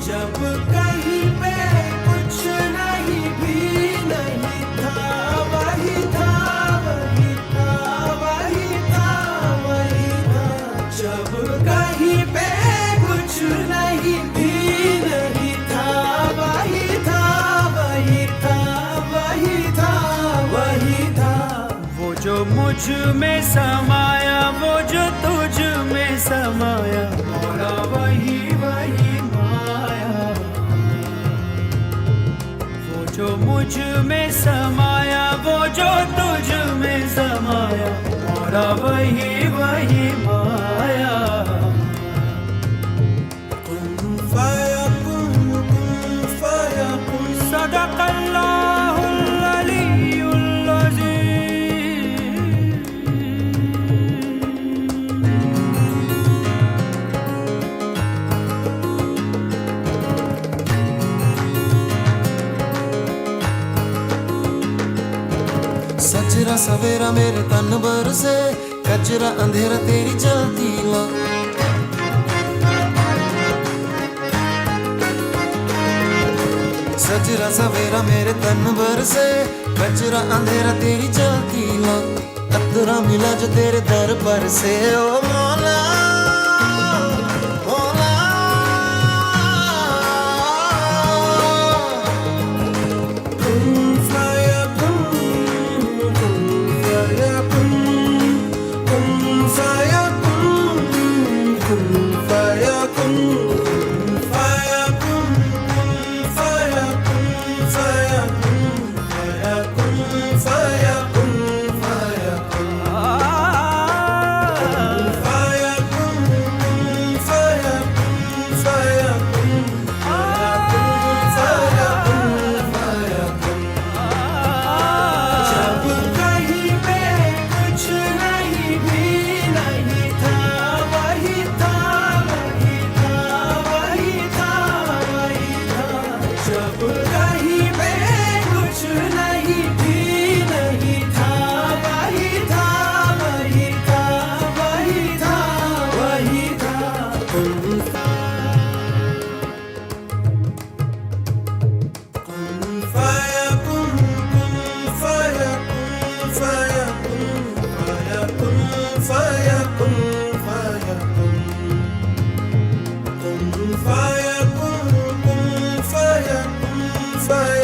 जब कहीं पे कुछ नहीं भी नहीं था, वही था, वही था, वही था, वही था। जब कहीं पे कुछ नहीं भी नहीं था, वही था, वही था, वही था, वही था। वो जो मुझ में समाया, वो जो तुझ में समाया, मोरा वही वही जो मुझ में समाया, वो जो तुझ में समाया, मोरा वही वही माया। कुन फयकुन, कुन फयकुन, सदक़ल्लाहुल अलीयुल अज़ीम। सजरा सवेरा मेरे तन बरसे, कचरा अंधेरा तेरी चलती ला। सजरा सवेरा मेरे तन बरसे, कचरा अंधेरा तेरी चलती ला। अतरा मिला जो तेरे दर पर से, ओ मौला fire